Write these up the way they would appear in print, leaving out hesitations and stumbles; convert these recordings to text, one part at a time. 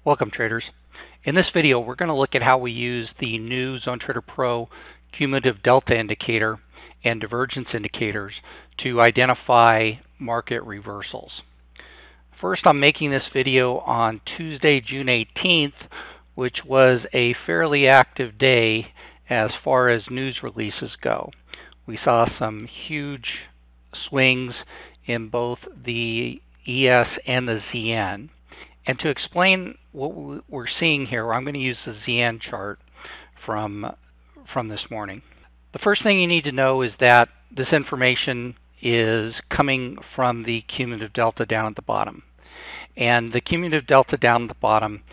Welcome, traders. In this video, we're going to look at how we use the new ZoneTraderPro Cumulative Delta Indicator and Divergence indicators to identify market reversals. First, I'm making this video on Tuesday, June 18th, which was a fairly active day as far as news releases go. We saw some huge swings in both the ES and the ZN. And to explain what we're seeing here, I'm going to use the ZN chart from this morning. The first thing you need to know is that this information is coming from the cumulative delta down at the bottom. And the cumulative delta down at the bottom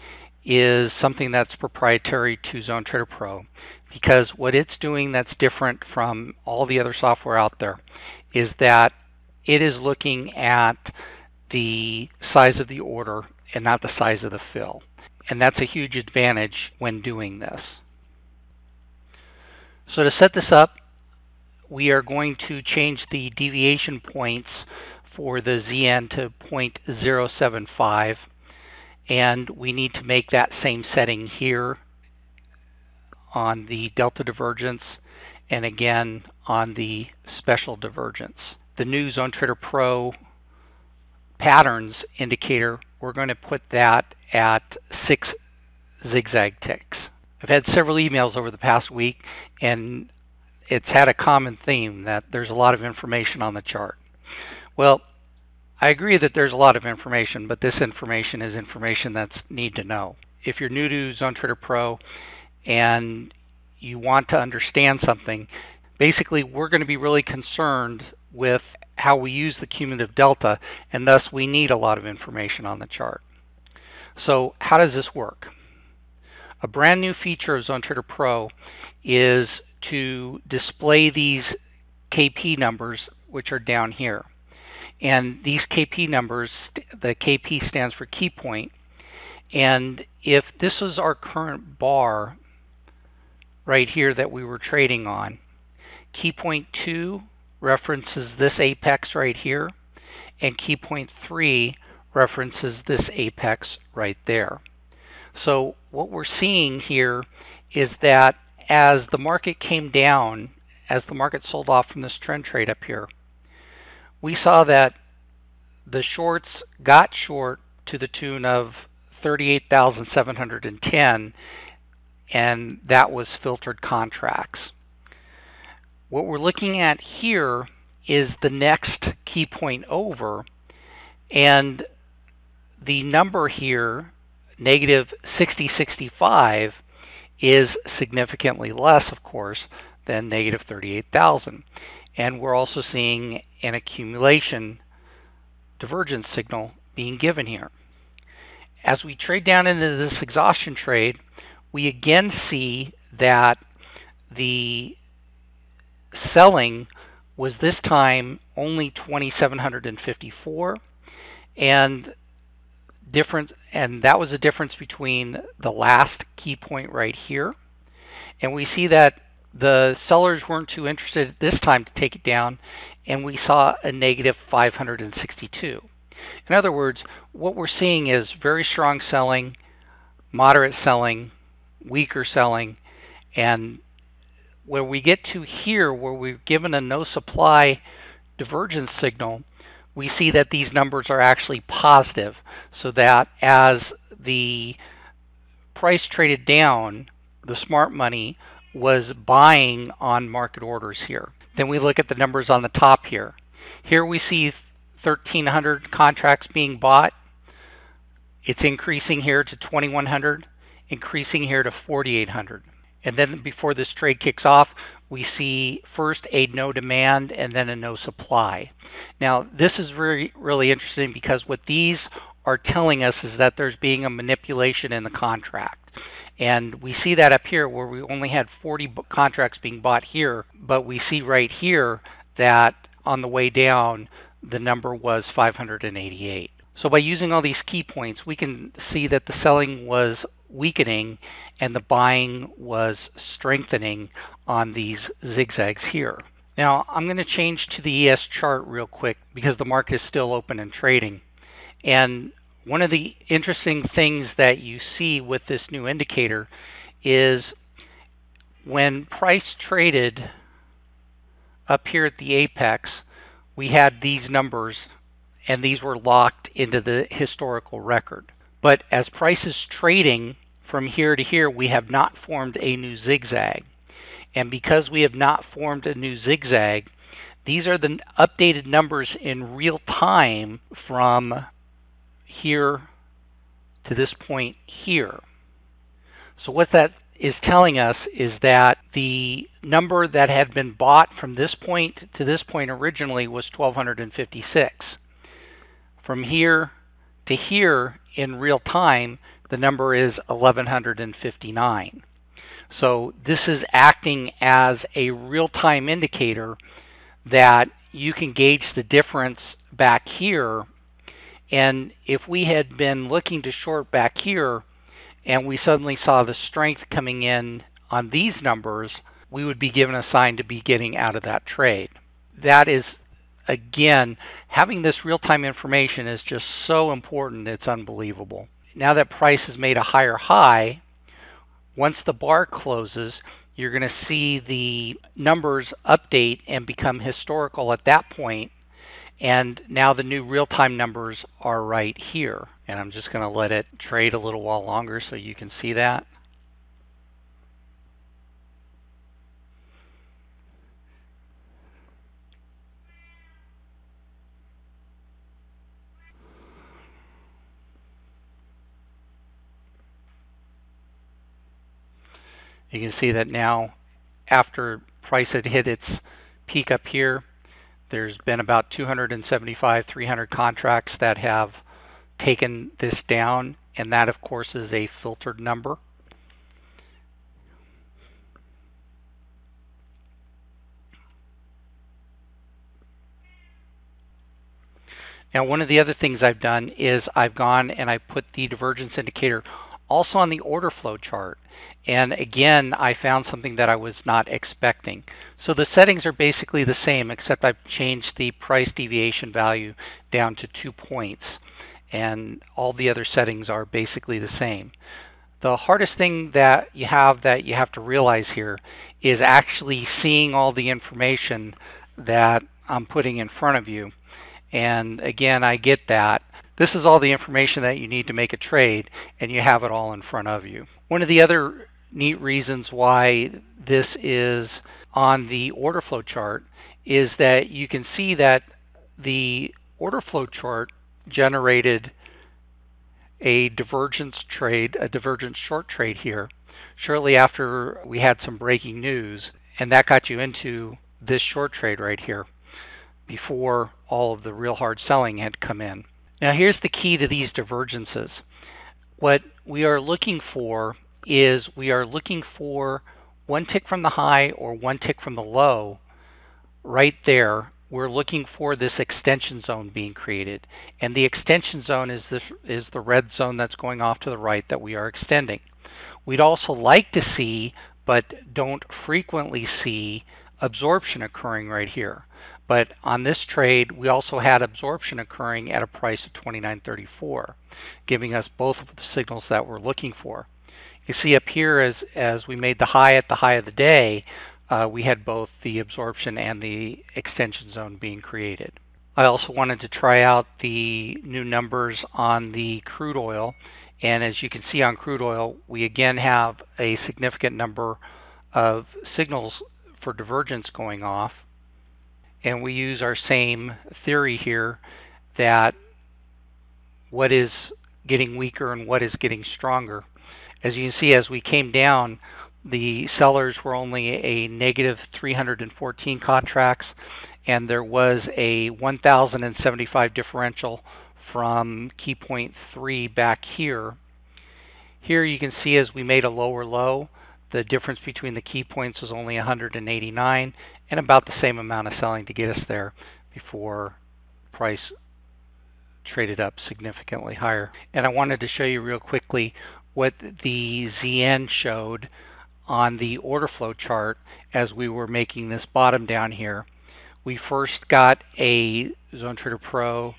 is something that's proprietary to ZoneTraderPro, because what it's doing that's different from all the other software out there is that it is looking at the size of the order and not the size of the fill. And that's a huge advantage when doing this. So to set this up, we are going to change the deviation points for the ZN to 0.075, and we need to make that same setting here on the delta divergence and again on the special divergence. The new ZoneTraderPro patterns indicator, we're going to put that at 6 zigzag ticks. I've had several emails over the past week, and it's had a common theme that there's a lot of information on the chart. Well, I agree that there's a lot of information, but this information is information that's need to know. If you're new to ZoneTraderPro and you want to understand something, basically we're going to be really concerned with how we use the cumulative delta, and thus we need a lot of information on the chart. So how does this work? A brand new feature of ZoneTraderPro is to display these KP numbers, which are down here. And these KP numbers, the KP stands for key point, and if this was our current bar right here that we were trading on, key point 2 references this apex right here, and key point 3 references this apex right there. So what we're seeing here is that as the market came down, as the market sold off from this trend trade up here, we saw that the shorts got short to the tune of 38,710, and that was filtered contracts. What we're looking at here is the next key point over, and the number here, negative 6065, is significantly less, of course, than negative 38,000. And we're also seeing an accumulation divergence signal being given here. As we trade down into this exhaustion trade, we again see that the selling was this time only 2,754, and that was the difference between the last key point right here. And we see that the sellers weren't too interested this time to take it down, and we saw a negative 562. In other words, what we're seeing is very strong selling, moderate selling, weaker selling, and where we get to here, where we've given a no supply divergence signal, we see that these numbers are actually positive, so that as the price traded down, the smart money was buying on market orders here. Then we look at the numbers on the top here. Here we see 1,300 contracts being bought. It's increasing here to 2,100, increasing here to 4,800. And then before this trade kicks off, we see first a no demand and then a no supply. Now, this is really interesting, because what these are telling us is that there's being a manipulation in the contract. And we see that up here where we only had 40 contracts being bought here, but we see right here that on the way down, the number was 588. So by using all these key points, we can see that the selling was weakening and the buying was strengthening on these zigzags here. Now, I'm going to change to the ES chart real quick because the market is still open and trading. And One of the interesting things that you see with this new indicator is when price traded up here at the apex, we had these numbers, and these were locked into the historical record. But as price is trading from here to here, we have not formed a new zigzag. And because we have not formed a new zigzag, these are the updated numbers in real time from here to this point here. So what that is telling us is that the number that had been bought from this point to this point originally was 1256. From here to here in real time, the number is 1159. So this is acting as a real-time indicator that you can gauge the difference back here. And if we had been looking to short back here and we suddenly saw the strength coming in on these numbers, we would be given a sign to be getting out of that trade. That is, again, having this real-time information is just so important, it's unbelievable. Now that price has made a higher high, once the bar closes, you're going to see the numbers update and become historical at that point. And now the new real-time numbers are right here. And I'm just going to let it trade a little while longer so you can see that. You can see that now, after price had hit its peak up here, there's been about 275, 300 contracts that have taken this down, and that, of course, is a filtered number. Now, one of the other things I've done is I've gone and I put the divergence indicator also on the order flow chart. And again, I found something that I was not expecting. So the settings are basically the same, except I've changed the price deviation value down to 2 points. And all the other settings are basically the same. The hardest thing that you have to realize here is actually seeing all the information that I'm putting in front of you. And again, I get that. This is all the information that you need to make a trade, and you have it all in front of you. One of the other neat reasons why this is on the order flow chart is that you can see that the order flow chart generated a divergence trade, a divergence short trade here, shortly after we had some breaking news, and that got you into this short trade right here before all of the real hard selling had come in. Now here's the key to these divergences. What we are looking for is we are looking for one tick from the high or one tick from the low. Right there, we're looking for this extension zone being created. And the extension zone is the red zone that's going off to the right that we are extending. We'd also like to see, but don't frequently see, absorption occurring right here. But on this trade, we also had absorption occurring at a price of $29.34, giving us both of the signals that we're looking for. You see up here, as we made the high at the high of the day, we had both the absorption and the extension zone being created. I also wanted to try out the new numbers on the crude oil. And as you can see on crude oil, we again have a significant number of signals for divergence going off. And we use our same theory here that what is getting weaker and what is getting stronger. As you can see, as we came down, the sellers were only a negative 314 contracts, and there was a 1,075 differential from key point 3 back here. Here you can see as we made a lower low, the difference between the key points was only 189, and about the same amount of selling to get us there before price traded up significantly higher. And I wanted to show you real quickly what the ZN showed on the order flow chart as we were making this bottom down here. We first got a ZoneTraderPro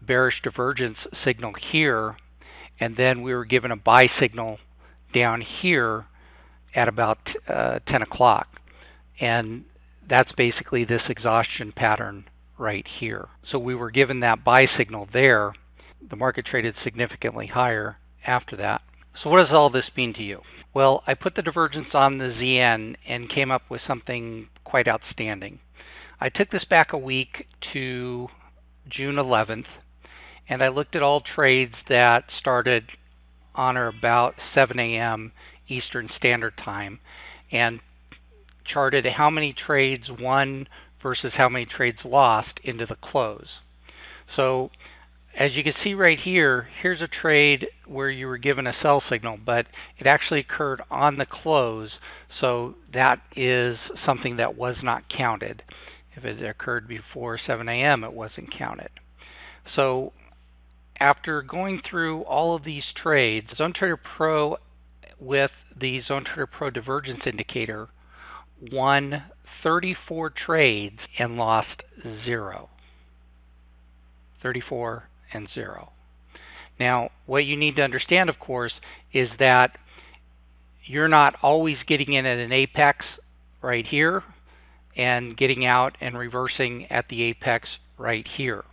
bearish divergence signal here, and then we were given a buy signal down here at about 10 o'clock. And that's basically this exhaustion pattern right here. So we were given that buy signal there. The market traded significantly higher after that. So what does all this mean to you? Well, I put the divergence on the ZN and came up with something quite outstanding. I took this back a week to June 11th, and I looked at all trades that started on or about 7 a.m. Eastern Standard Time and charted how many trades won versus how many trades lost into the close. So as you can see right here, here's a trade where you were given a sell signal, but it actually occurred on the close, so that is something that was not counted. If it occurred before 7 a.m., it wasn't counted. So after going through all of these trades, ZoneTraderPro with the ZoneTraderPro Divergence Indicator won 34 trades and lost 0. 34 and 0. Now, what you need to understand, of course, is that you're not always getting in at an apex right here and getting out and reversing at the apex right here.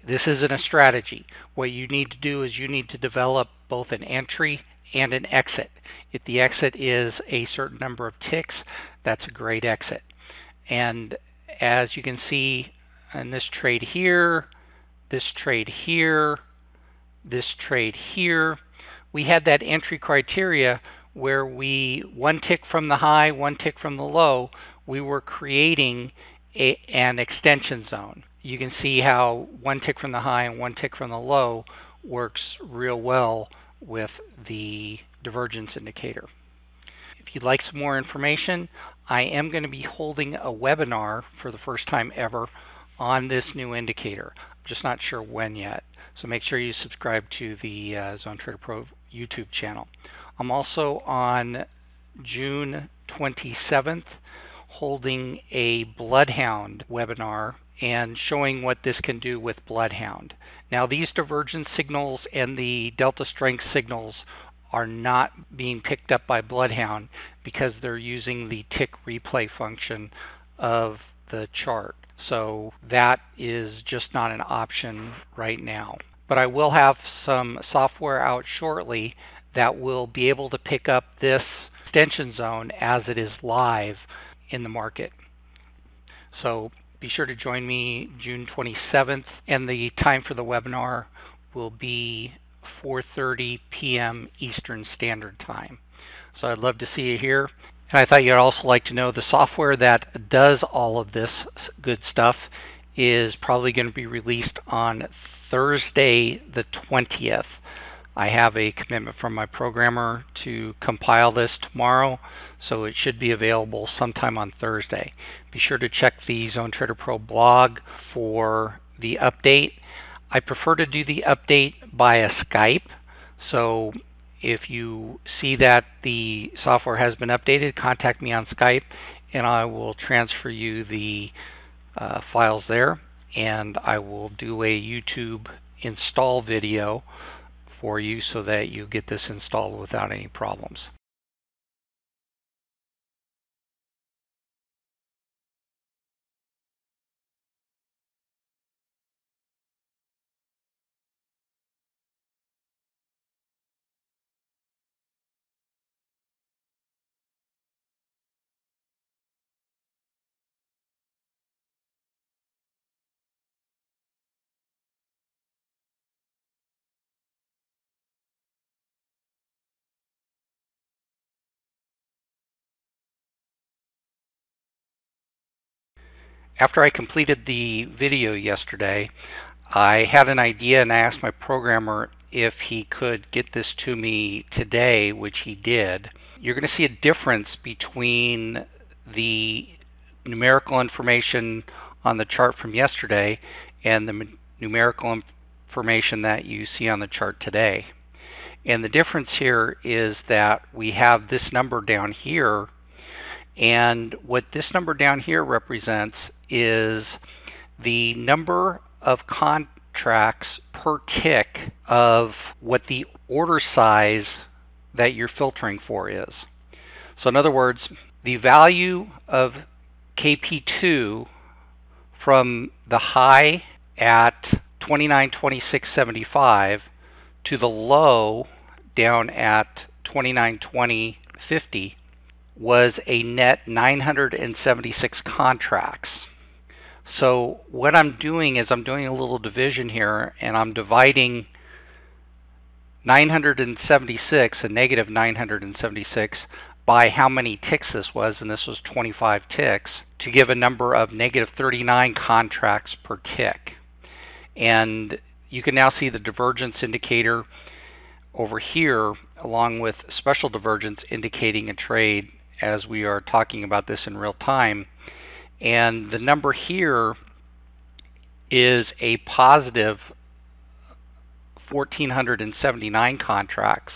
This isn't a strategy. What you need to do is you need to develop both an entry and an exit. If the exit is a certain number of ticks, that's a great exit. And as you can see in this trade here, this trade here, this trade here, we had that entry criteria where one tick from the high, one tick from the low, we were creating an extension zone. You can see how one tick from the high and one tick from the low works real well with the divergence indicator. If you'd like some more information, I am going to be holding a webinar for the first time ever on this new indicator. I'm just not sure when yet, so make sure you subscribe to the ZoneTraderPro YouTube channel. I'm also on June 27th holding a Bloodhound webinar and showing what this can do with Bloodhound. Now, these divergence signals and the delta strength signals are not being picked up by Bloodhound because they're using the tick replay function of the chart. So that is just not an option right now. But I will have some software out shortly that will be able to pick up this extension zone as it is live in the market. So be sure to join me June 27th, and the time for the webinar will be 4:30 p.m. Eastern Standard Time. So I'd love to see you here. And I thought you'd also like to know the software that does all of this good stuff is probably going to be released on Thursday the 20th. I have a commitment from my programmer to compile this tomorrow, so it should be available sometime on Thursday. Be sure to check the ZoneTraderPro blog for the update. I prefer to do the update via Skype, so if you see that the software has been updated, contact me on Skype and I will transfer you the files there, and I will do a YouTube install video for you so that you get this installed without any problems. After I completed the video yesterday, I had an idea and I asked my programmer if he could get this to me today, which he did. You're going to see a difference between the numerical information on the chart from yesterday and the numerical information that you see on the chart today. And the difference here is that we have this number down here, and what this number down here represents is the number of contracts per tick of what the order size that you're filtering for is. So in other words, the value of KP2 from the high at 29.2675 to the low down at 29.2050 was a net 976 contracts. So what I'm doing is I'm doing a little division here, and I'm dividing 976, a negative 976, by how many ticks this was, and this was 25 ticks, to give a number of negative 39 contracts per tick. And you can now see the divergence indicator over here, along with special divergence indicating a trade as we are talking about this in real time. And the number here is a positive 1,479 contracts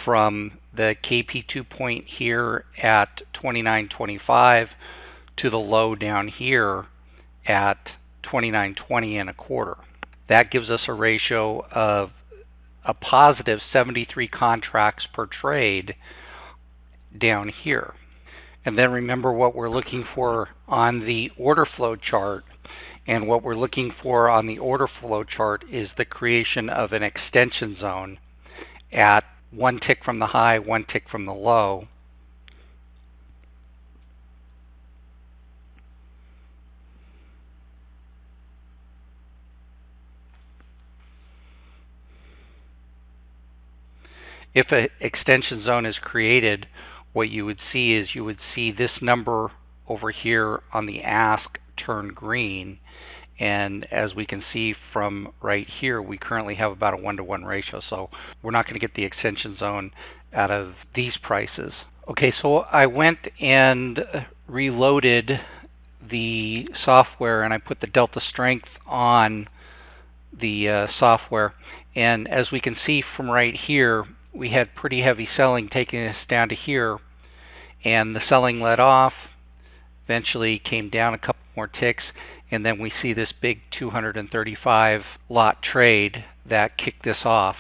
from the KP2 point here at 29.25 to the low down here at 29.20 and a quarter. That gives us a ratio of a positive 73 contracts per trade down here. And then remember what we're looking for on the order flow chart. And what we're looking for on the order flow chart is the creation of an extension zone at one tick from the high, one tick from the low. If an extension zone is created, what you would see is you would see this number over here on the ask turn green. And as we can see from right here, we currently have about a 1-to-1 ratio. So we're not going to get the extension zone out of these prices. Okay, so I went and reloaded the software, and I put the delta strength on the software. And as we can see from right here, we had pretty heavy selling taking us down to here, and the selling let off, eventually came down a couple more ticks, and then we see this big 235 lot trade that kicked this off.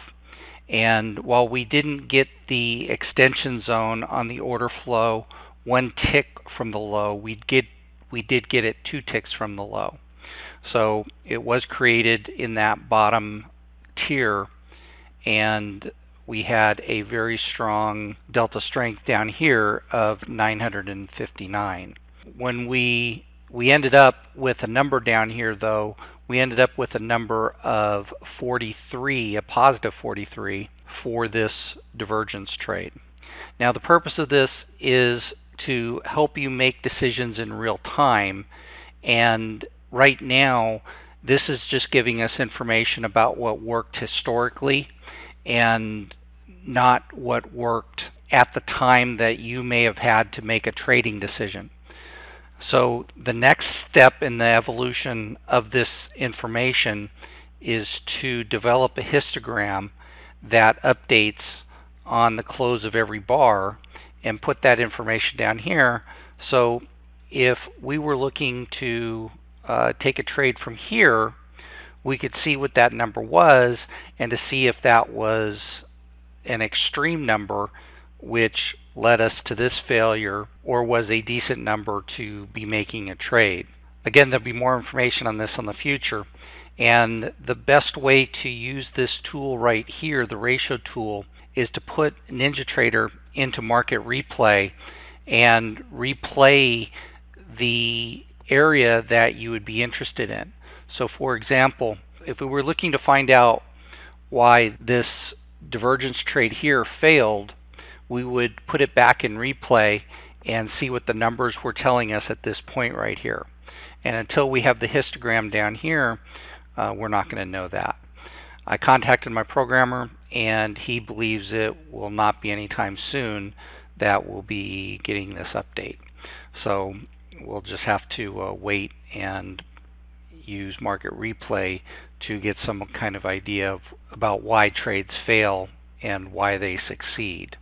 And while we didn't get the extension zone on the order flow one tick from the low, we did get it 2 ticks from the low. So it was created in that bottom tier, and we had a very strong delta strength down here of 959. When we ended up with a number down here, though, we ended up with a number of 43, a positive 43, for this divergence trade. Now, the purpose of this is to help you make decisions in real time, and right now, this is just giving us information about what worked historically and not what worked at the time that you may have had to make a trading decision. So the next step in the evolution of this information is to develop a histogram that updates on the close of every bar and put that information down here. So if we were looking to take a trade from here, we could see what that number was and to see if that was an extreme number which led us to this failure, or was a decent number to be making a trade. Again, there'll be more information on this in the future, and the best way to use this tool right here, the ratio tool, is to put NinjaTrader into market replay and replay the area that you would be interested in. So for example, if we were looking to find out why this divergence trade here failed, we would put it back in replay and see what the numbers were telling us at this point right here. And until we have the histogram down here, we're not going to know that. I contacted my programmer, and he believes it will not be anytime soon that we'll be getting this update. So we'll just have to wait and use market replay to get some kind of idea about why trades fail and why they succeed.